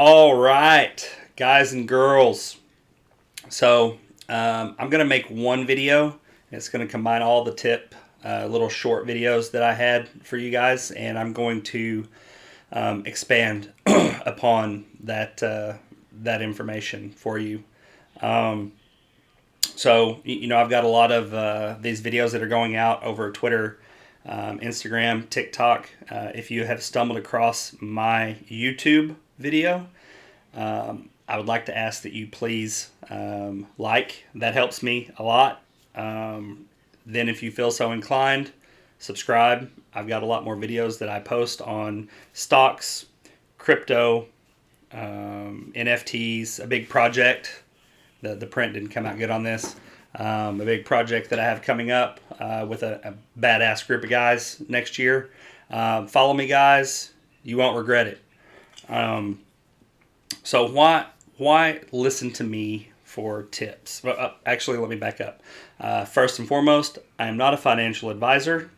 All right, guys and girls. So I'm going to make one video. It's going to combine all the little short videos that I had for you guys, and I'm going to expand upon that information for you. I've got a lot of these videos that are going out over Twitter, Instagram, TikTok. If you have stumbled across my YouTube video, I would like to ask that you please like. That helps me a lot. Then if you feel so inclined, subscribe. I've got a lot more videos that I post on stocks, crypto, NFTs, a big project. The print didn't come out good on this. A big project that I have coming up with a badass group of guys next year. Follow me, guys. You won't regret it. So why listen to me for tips? Well, actually, let me back up. First and foremost, I am not a financial advisor.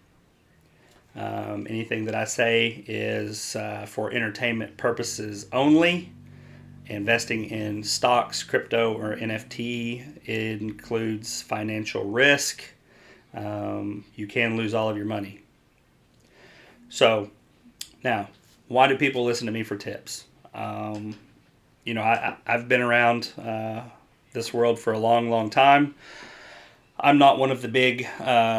Anything that I say is for entertainment purposes only. Investing in stocks, crypto, or NFT includes financial risk. You can lose all of your money. So, now, why do people listen to me for tips? I've been around this world for a long, long time. I'm not one of the big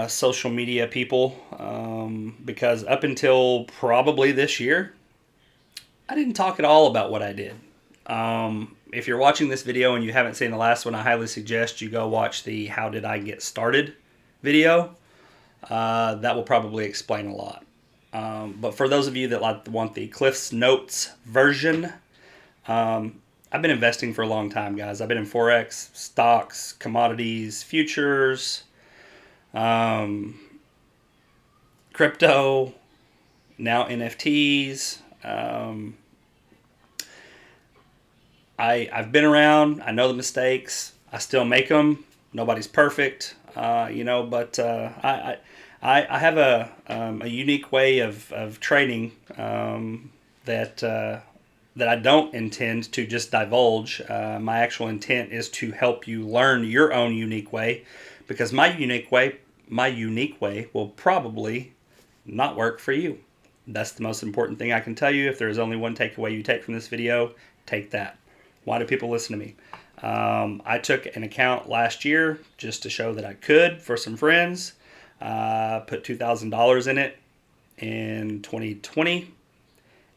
social media people because up until probably this year, I didn't talk at all about what I did. If you're watching this video and you haven't seen the last one, I highly suggest you go watch the How Did I Get Started video. That will probably explain a lot. But for those of you that want the Cliff's Notes version, I've been investing for a long time, guys. I've been in Forex, stocks, commodities, futures, crypto, now NFTs. I've been around. I know the mistakes. I still make them. Nobody's perfect, but I have a unique way of trading that I don't intend to just divulge. My actual intent is to help you learn your own unique way, because my unique way will probably not work for you. That's the most important thing I can tell you. If there is only one takeaway you take from this video, take that. Why do people listen to me? I took an account last year just to show that I could for some friends. Put $2,000 in it in 2020.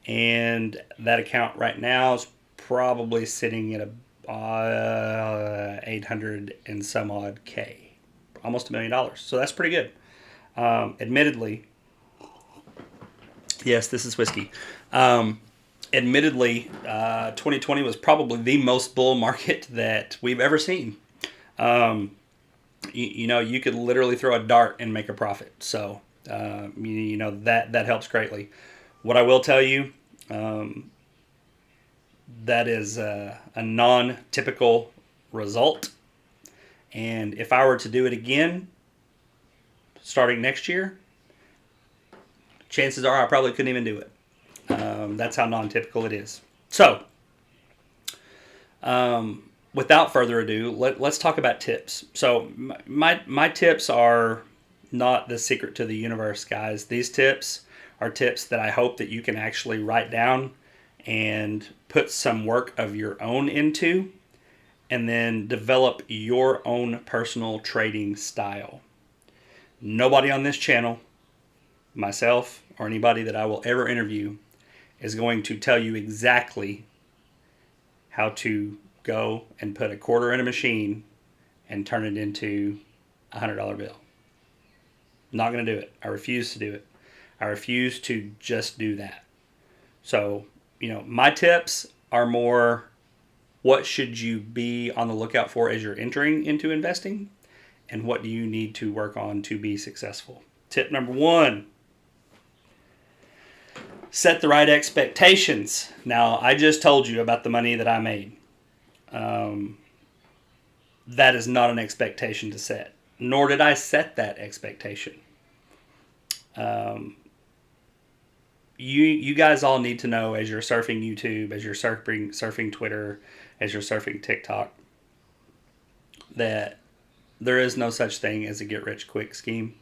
And that account right now is probably sitting at 800 and some odd K. Almost $1 million. So that's pretty good. Admittedly, yes, this is whiskey. Admittedly, 2020 was probably the most bull market that we've ever seen. You could literally throw a dart and make a profit. So, that helps greatly. What I will tell you, that is a non-typical result. And if I were to do it again, starting next year, chances are I probably couldn't even do it. That's how non-typical it is. So, without further ado, let's talk about tips. So, my tips are not the secret to the universe, guys. These tips are tips that I hope that you can actually write down and put some work of your own into, and then develop your own personal trading style. Nobody on this channel, myself, or anybody that I will ever interview, is going to tell you exactly how to go and put a quarter in a machine and turn it into a $100 bill. Not going to do it. I refuse to do it. I refuse to just do that. So, my tips are more, what should you be on the lookout for as you're entering into investing, and what do you need to work on to be successful. Tip number 1. Set the right expectations. Now, I just told you about the money that I made. That is not an expectation to set, nor did I set that expectation. you guys all need to know, as you're surfing YouTube, as you're surfing Twitter, as you're surfing TikTok, that there is no such thing as a get rich quick scheme.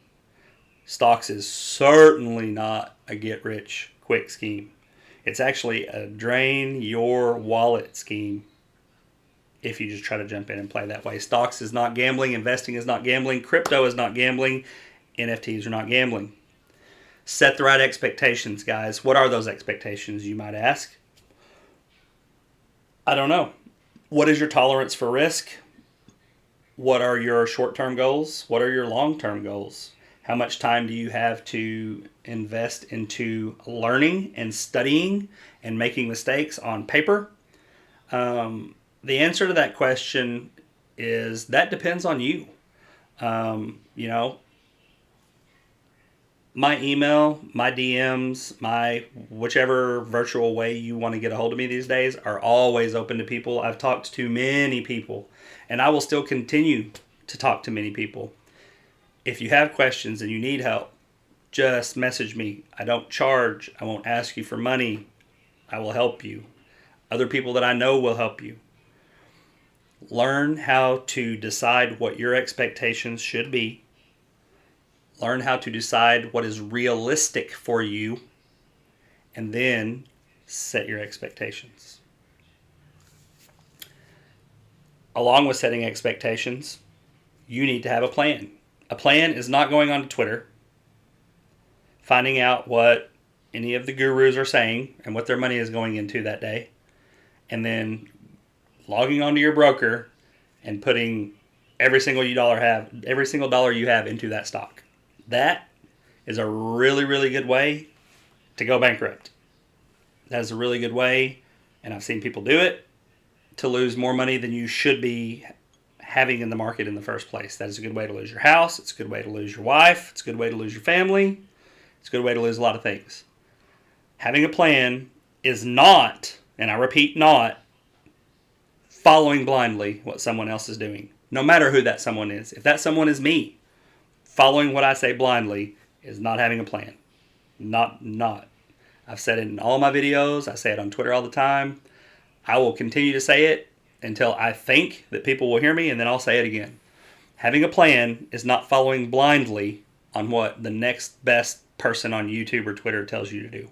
Stocks is certainly not a get rich quick scheme. It's actually a drain your wallet scheme if you just try to jump in and play that way. Stocks is not gambling. Investing is not gambling. Crypto is not gambling. NFTs are not gambling. Set the right expectations, guys. What are those expectations, you might ask? I don't know. What is your tolerance for risk? What are your short-term goals? What are your long-term goals? How much time do you have to invest into learning and studying and making mistakes on paper? The answer to that question is that depends on you. You know, my email, my DMs, my whichever virtual way you want to get a hold of me these days are always open to people. I've talked to many people, and I will still continue to talk to many people. If you have questions and you need help, just message me. I don't charge. I won't ask you for money. I will help you. Other people that I know will help you. Learn how to decide what your expectations should be. Learn how to decide what is realistic for you, and then set your expectations. Along with setting expectations, you need to have a plan. A plan is not going on to Twitter, finding out what any of the gurus are saying and what their money is going into that day, and then logging onto your broker and putting every single dollar you have into that stock. That is a really, really good way to go bankrupt. That is a really good way, and I've seen people do it, to lose more money than you should be having in the market in the first place. That is a good way to lose your house. It's a good way to lose your wife. It's a good way to lose your family. It's a good way to lose a lot of things. Having a plan is not, and I repeat, not following blindly what someone else is doing, no matter who that someone is. If that someone is me, following what I say blindly is not having a plan. Not. I've said it in all my videos. I say it on Twitter all the time. I will continue to say it until I think that people will hear me, and then I'll say it again. Having a plan is not following blindly on what the next best person on YouTube or Twitter tells you to do.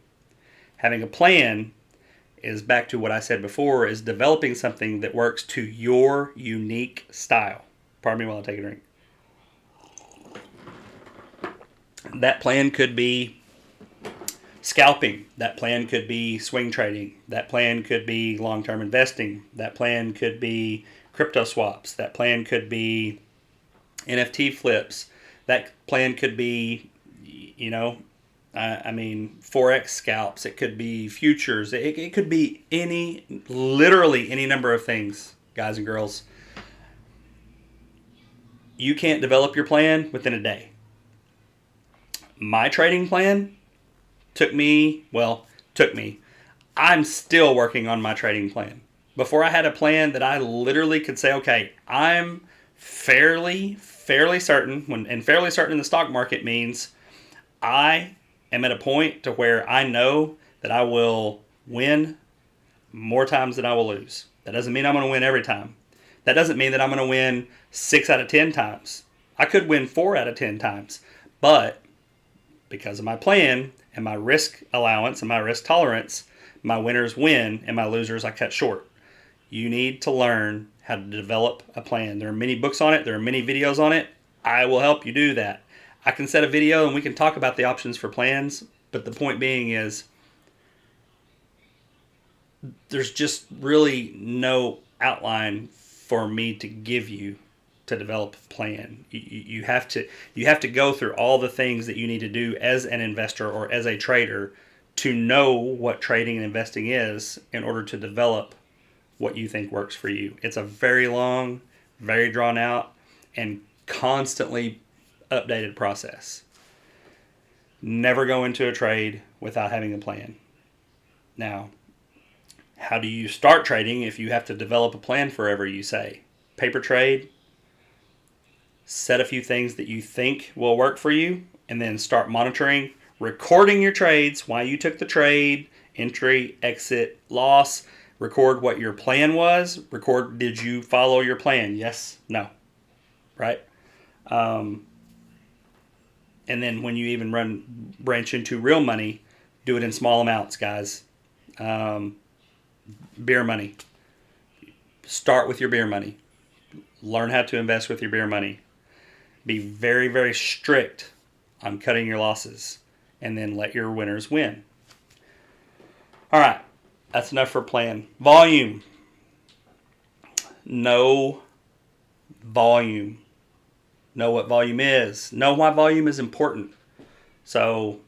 Having a plan is, back to what I said before, is developing something that works to your unique style. Pardon me while I take a drink. That plan could be scalping. That plan could be swing trading. That plan could be long-term investing. That plan could be crypto swaps. That plan could be NFT flips. That plan could be, Forex scalps. It could be futures. It could be literally any number of things, guys and girls. You can't develop your plan within a day. My trading plan took me. I'm still working on my trading plan. Before I had a plan that I literally could say, okay, I'm fairly certain, and fairly certain in the stock market means I am at a point to where I know that I will win more times than I will lose. That doesn't mean I'm going to win every time. That doesn't mean that I'm going to win 6 out of 10 times. I could win 4 out of 10 times. But because of my plan and my risk allowance and my risk tolerance, my winners win and my losers I cut short. You need to learn how to develop a plan. There are many books on it. There are many videos on it. I will help you do that. I can set a video and we can talk about the options for plans, but the point being is there's just really no outline for me to give you to develop a plan. You have to go through all the things that you need to do as an investor or as a trader to know what trading and investing is in order to develop what you think works for you. It's a very long, very drawn out, and constantly updated process. Never go into a trade without having a plan. Now, how do you start trading if you have to develop a plan forever, you say? Paper trade. Set a few things that you think will work for you, and then start monitoring recording your trades, why you took the trade, entry, exit, loss. Record what your plan was. Record, did you follow your plan? Yes, no, right? And then when you even branch into real money, do it in small amounts, guys. Beer money. Start with your beer money. Learn how to invest with your beer money. Be very, very strict on cutting your losses, and then let your winners win. All right, that's enough for plan. Volume. Know volume. Know what volume is. Know why volume is important. So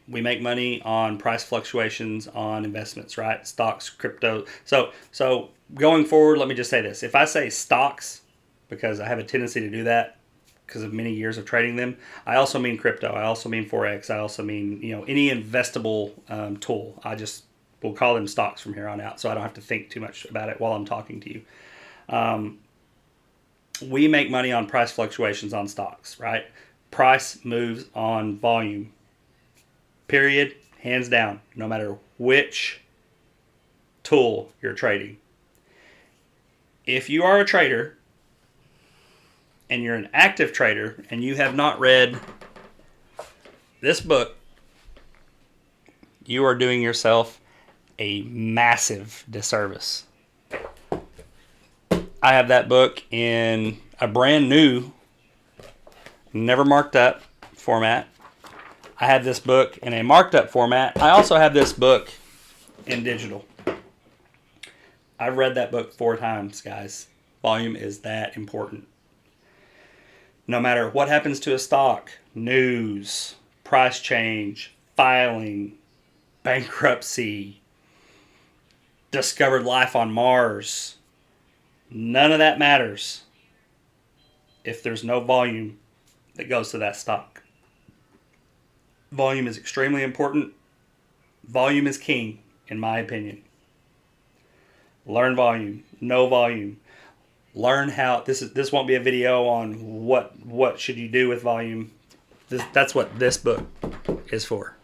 we make money on price fluctuations on investments, right? Stocks, crypto. So going forward, let me just say this. If I say stocks, because I have a tendency to do that because of many years of trading them, I also mean crypto. I also mean Forex. I also mean, any investable tool. I just will call them stocks from here on out, so I don't have to think too much about it while I'm talking to you. We make money on price fluctuations on stocks, right? Price moves on volume. Period. Hands down. No matter which tool you're trading. If you are a trader and you're an active trader and you have not read this book, you are doing yourself a massive disservice. I have that book in a brand new, never marked up format. I have this book in a marked up format. I also have this book in digital. I've read that book 4 times, guys. Volume is that important. No matter what happens to a stock, news, price change, filing, bankruptcy, discovered life on Mars, none of that matters if there's no volume that goes to that stock. Volume is extremely important. Volume is king, in my opinion. Learn volume. Know volume. Learn how. This won't be a video on what should you do with volume. That's what this book is for.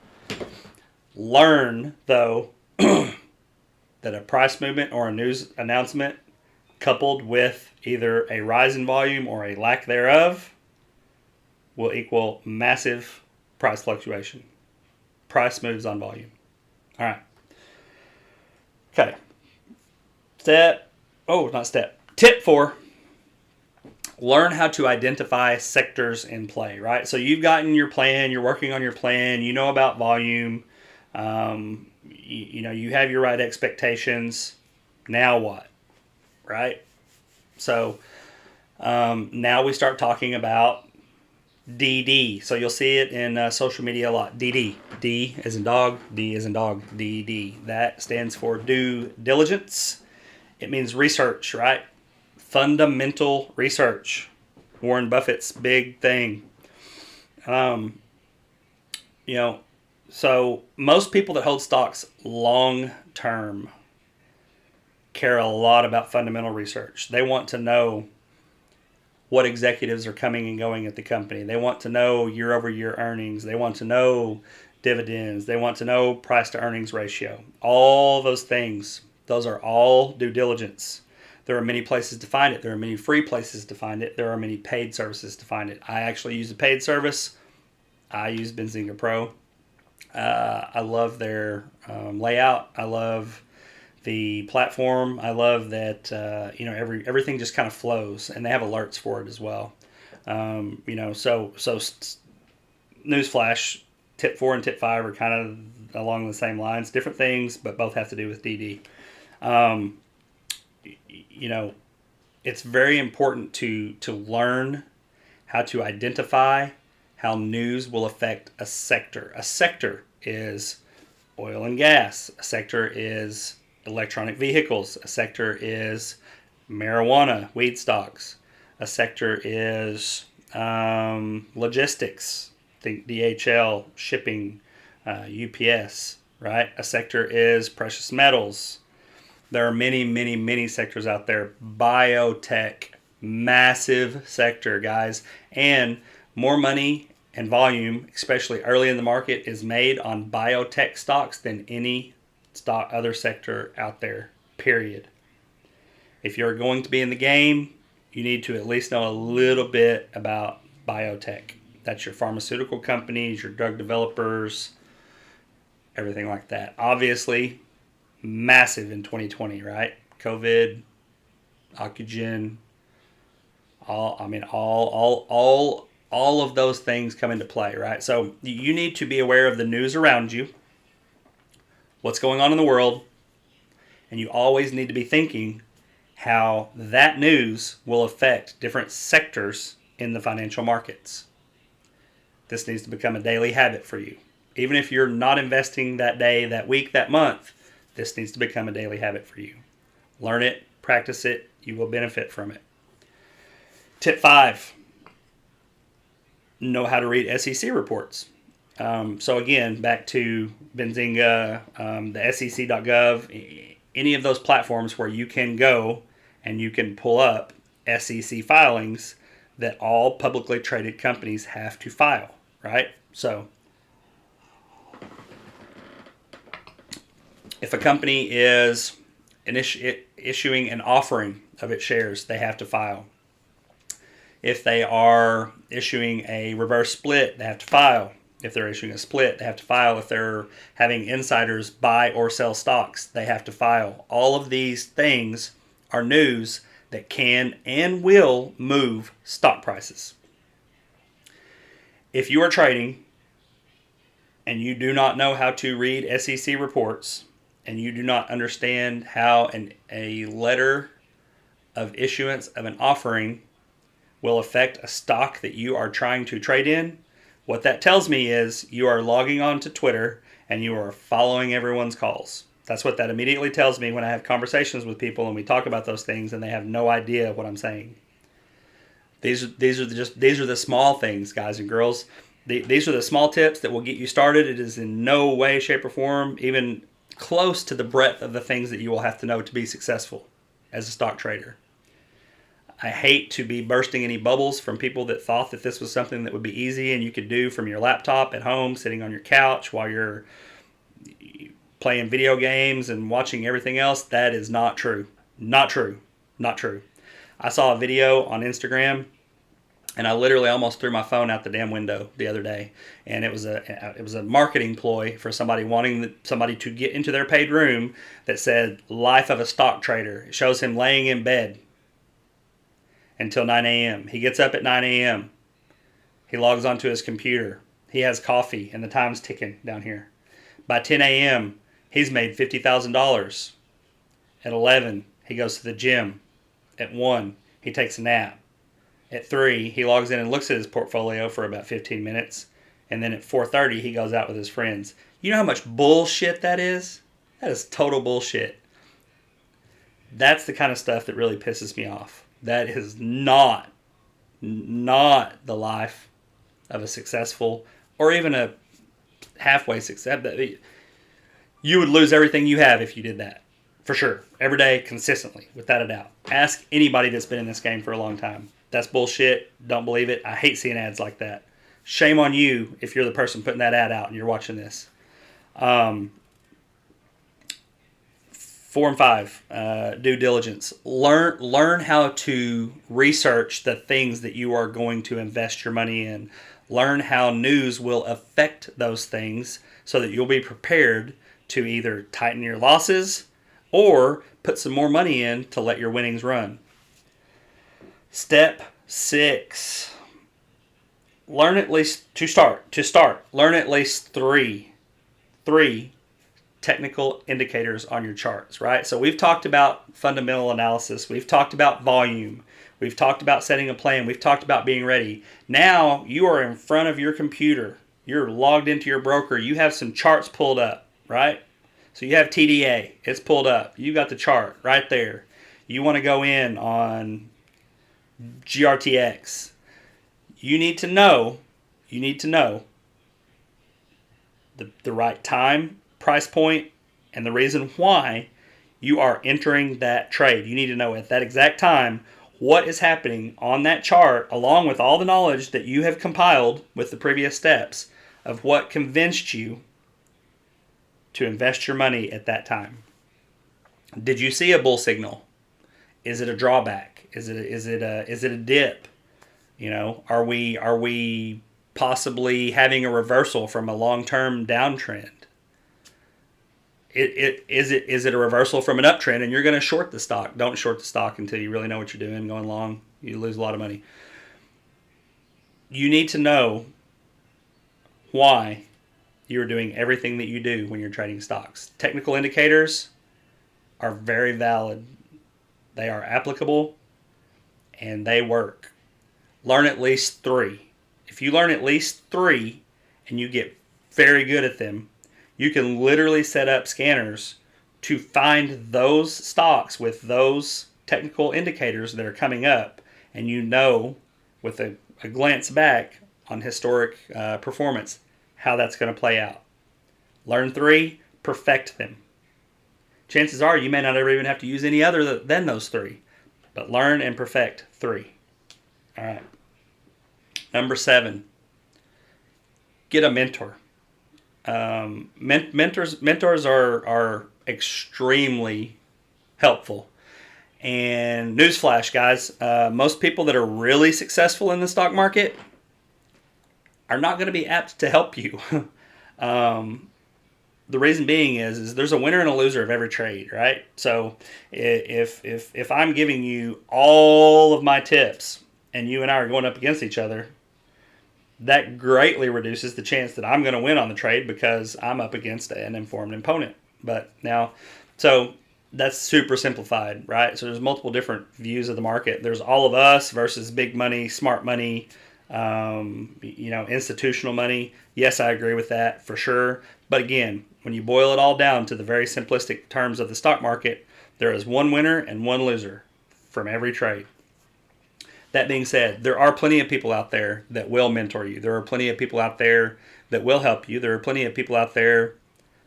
Learn, though, that a price movement or a news announcement coupled with either a rise in volume or a lack thereof will equal massive price fluctuation. Price moves on volume. All right. Okay. Tip 4. Learn how to identify sectors in play, right? So you've gotten your plan, you're working on your plan, you know about volume, you have your right expectations. Now what? Right? So now we start talking about DD. So you'll see it in social media a lot. DD. D as in dog, D as in dog, DD. That stands for due diligence. It means research, right? Fundamental research. Warren Buffett's big thing. So most people that hold stocks long term care a lot about fundamental research. They want to know what executives are coming and going at the company. They want to know year over year earnings. They want to know dividends. They want to know price to earnings ratio. All those things, those are all due diligence. There are many places to find it. There are many free places to find it. There are many paid services to find it. I actually use a paid service. I use Benzinga Pro. I love their layout. I love the platform. I love that everything just kind of flows, and they have alerts for it as well. Newsflash, tip 4 and tip 5 are kind of along the same lines, different things, but both have to do with DD. It's very important to learn how to identify how news will affect a sector. A sector is oil and gas. A sector is electronic vehicles. A sector is marijuana, weed stocks. A sector is logistics. Think DHL, shipping, UPS, right? A sector is precious metals. There are many, many, many sectors out there. Biotech, massive sector, guys. And more money and volume, especially early in the market, is made on biotech stocks than any stock other sector out there, period. If you're going to be in the game, you need to at least know a little bit about biotech. That's your pharmaceutical companies, your drug developers, everything like that. Obviously, massive in 2020, right? COVID, oxygen, all of those things come into play, right? So you need to be aware of the news around you, what's going on in the world, and you always need to be thinking how that news will affect different sectors in the financial markets. This needs to become a daily habit for you. Even if you're not investing that day, that week, that month, this needs to become a daily habit for you. Learn it, practice it, you will benefit from it. Tip 5, know how to read SEC reports. So again, back to Benzinga, the SEC.gov, any of those platforms where you can go and you can pull up SEC filings that all publicly traded companies have to file, right? So if a company is issuing an offering of its shares, they have to file. If they are issuing a reverse split, they have to file. If they're issuing a split, they have to file. If they're having insiders buy or sell stocks, they have to file. All of these things are news that can and will move stock prices. If you are trading and you do not know how to read SEC reports and you do not understand how a letter of issuance of an offering will affect a stock that you are trying to trade in, what that tells me is you are logging on to Twitter and you are following everyone's calls. That's what that immediately tells me when I have conversations with people and we talk about those things and they have no idea what I'm saying. These are the small things, guys and girls. These are the small tips that will get you started. It is in no way, shape, or form even close to the breadth of the things that you will have to know to be successful as a stock trader. I hate to be bursting any bubbles from people that thought that this was something that would be easy and you could do from your laptop at home, sitting on your couch while you're playing video games and watching everything else. That is not true. Not true. Not true. I saw a video on Instagram and I literally almost threw my phone out the damn window the other day. And it was a marketing ploy for somebody wanting somebody to get into their paid room that said life of a stock trader. It shows him laying in bed until 9 a.m. He gets up at 9 a.m. He logs onto his computer. He has coffee and the time's ticking down here. By 10 a.m., he's made $50,000. At 11, he goes to the gym. At 1, he takes a nap. At 3, he logs in and looks at his portfolio for about 15 minutes. And then at 4:30, he goes out with his friends. You know how much bullshit that is? That is total bullshit. That's the kind of stuff that really pisses me off. That is not the life of a successful or even a halfway success. You would lose everything you have if you did that. For sure. Every day, consistently, without a doubt. Ask anybody that's been in this game for a long time. That's bullshit. Don't believe it. I hate seeing ads like that. Shame on you if you're the person putting that ad out and you're watching this. 4 and 5, due diligence. Learn how to research the things that you are going to invest your money in. Learn how news will affect those things so that you'll be prepared to either tighten your losses or put some more money in to let your winnings run. Step 6. Learn at least, learn at least three technical indicators on your charts, right? So we've talked about fundamental analysis. We've talked about volume. We've talked about setting a plan. We've talked about being ready. Now you are in front of your computer. You're logged into your broker. You have some charts pulled up, right? So you have TDA. It's pulled up. You got the chart right there. You want to go in on GRTX. You need to know the right time, price point, and the reason why you are entering that trade. You need to know at that exact time what is happening on that chart, along with all the knowledge that you have compiled with the previous steps of what convinced you to invest your money at that time. Did you see a bull signal? Is it a drawback? Is it a dip? Are we possibly having a reversal from a long-term downtrend? Is it a reversal from an uptrend and you're going to short the stock? Don't short the stock until you really know what you're doing. Going long, you lose a lot of money. You need to know why you're doing everything that you do when you're trading stocks. Technical indicators are very valid. They are applicable and they work. Learn at least 3. If you learn at least 3 and you get very good at them, you can literally set up scanners to find those stocks with those technical indicators that are coming up, and with a glance back on historic performance how that's going to play out. Learn 3, perfect them. Chances are you may not ever even have to use any other than those 3, but learn and perfect 3. All right. Number 7, get a mentor. Mentors are extremely helpful. And newsflash, guys, most people that are really successful in the stock market are not going to be apt to help you. The reason being is there's a winner and a loser of every trade, right? So if I'm giving you all of my tips and you and I are going up against each other, that greatly reduces the chance that I'm going to win on the trade because I'm up against an informed opponent. So that's super simplified, right? So there's multiple different views of the market. There's all of us versus big money, smart money, institutional money. Yes, I agree with that for sure. But again, when you boil it all down to the very simplistic terms of the stock market, there is one winner and one loser from every trade. That being said, there are plenty of people out there that will mentor you. There are plenty of people out there that will help you. There are plenty of people out there,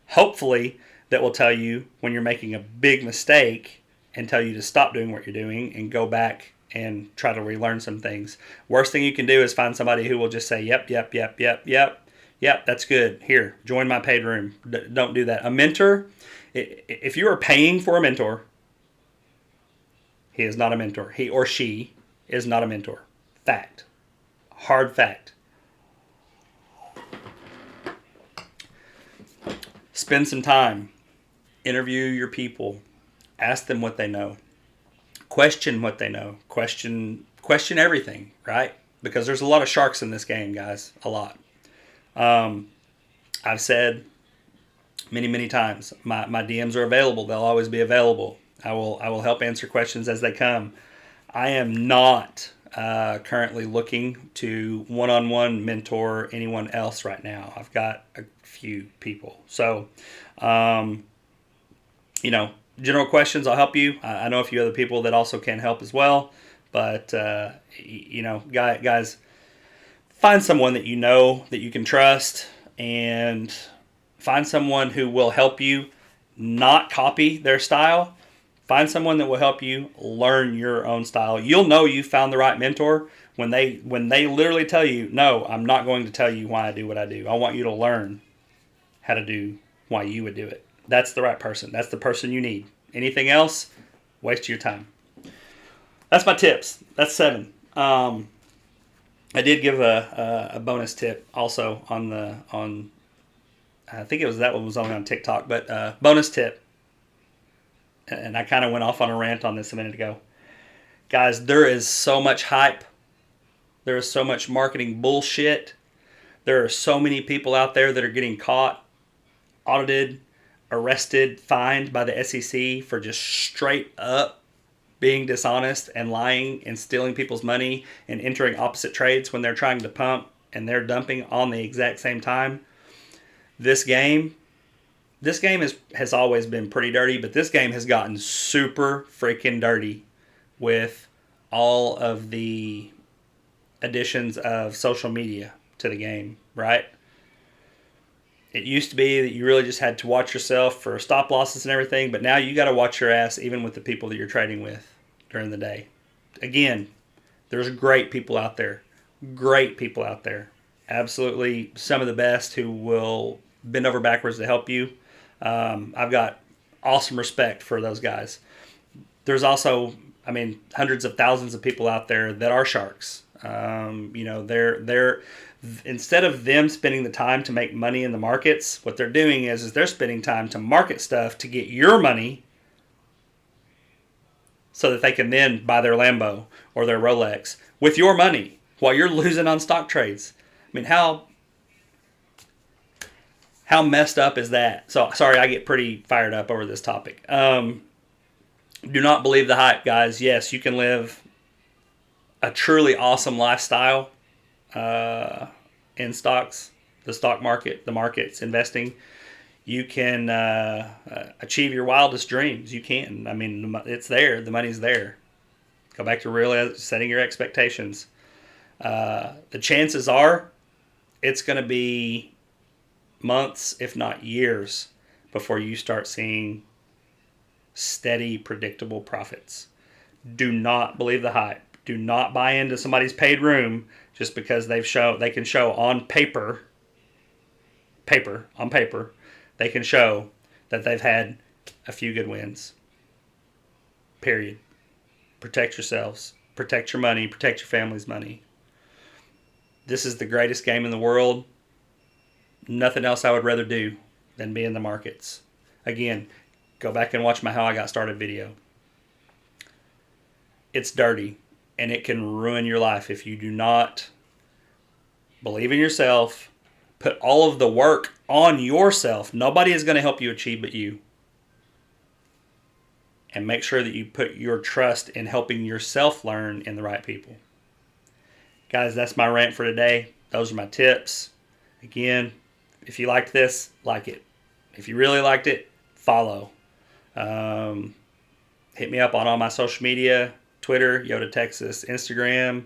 hopefully, that will tell you when you're making a big mistake and tell you to stop doing what you're doing and go back and try to relearn some things. Worst thing you can do is find somebody who will just say, yep, that's good. Here, join my paid room. Don't do that. A mentor, if you are paying for a mentor, he is not a mentor. He or she is not a mentor. Fact. Hard fact. Spend some time. Interview your people. Ask them what they know. Question what they know. Question everything, right? Because there's a lot of sharks in this game, guys. A lot. I've said many, many times, my DMs are available. They'll always be available. I will help answer questions as they come. I am not currently looking to one-on-one mentor anyone else right now. I've got a few people. So, general questions, I'll help you. I know a few other people that also can help as well. But, guys, find someone that you know that you can trust and find someone who will help you not copy their style. Find someone that will help you learn your own style. You'll know you found the right mentor when they literally tell you, no, I'm not going to tell you why I do what I do. I want you to learn how to do why you would do it. That's the right person. That's the person you need. Anything else, waste your time. That's my tips. That's 7. I did give a bonus tip also on I think that one was only on TikTok, but bonus tip. And I kind of went off on a rant on this a minute ago. Guys, there is so much hype. There is so much marketing bullshit. There are so many people out there that are getting caught, audited, arrested, fined by the SEC for just straight up being dishonest and lying and stealing people's money and entering opposite trades when they're trying to pump and they're dumping on the exact same time. This game has always been pretty dirty, but this game has gotten super freaking dirty with all of the additions of social media to the game, right? It used to be that you really just had to watch yourself for stop losses and everything, but now you got to watch your ass even with the people that you're trading with during the day. again, there's great people out there. Great people out there. Absolutely some of the best who will bend over backwards to help you. I've got awesome respect for those guys. There's also, I mean, hundreds of thousands of people out there that are sharks. They're instead of them spending the time to make money in the markets, what they're doing is they're spending time to market stuff to get your money so that they can then buy their Lambo or their Rolex with your money while you're losing on stock trades. I mean, how messed up is that? So sorry, I get pretty fired up over this topic. Do not believe the hype, guys. Yes, you can live a truly awesome lifestyle in stocks, the stock market, the markets, investing. You can achieve your wildest dreams. You can. I mean, it's there. The money's there. Go back to setting your expectations. The chances are it's going to be months, if not years, before you start seeing steady, predictable profits. Do not believe the hype. Do not buy into somebody's paid room just because they can show on paper, they can show that they've had a few good wins. Period. Protect yourselves. Protect your money. Protect your family's money. This is the greatest game in the world. Nothing else I would rather do than be in the markets. Again, go back and watch my How I Got Started video. It's dirty, and it can ruin your life if you do not believe in yourself, put all of the work on yourself. Nobody is going to help you achieve but you. And make sure that you put your trust in helping yourself learn in the right people. Guys, that's my rant for today. Those are my tips. Again, if you liked this, like it. If you really liked it, follow. Hit me up on all my social media. Twitter, Yoda Texas. Instagram.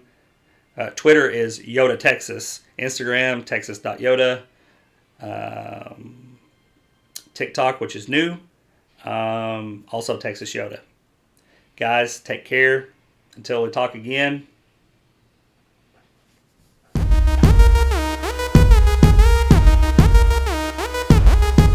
Twitter is Yoda Texas. Instagram, texas.yoda. TikTok, which is new. Also Texas Yoda. Guys, take care. Until we talk again.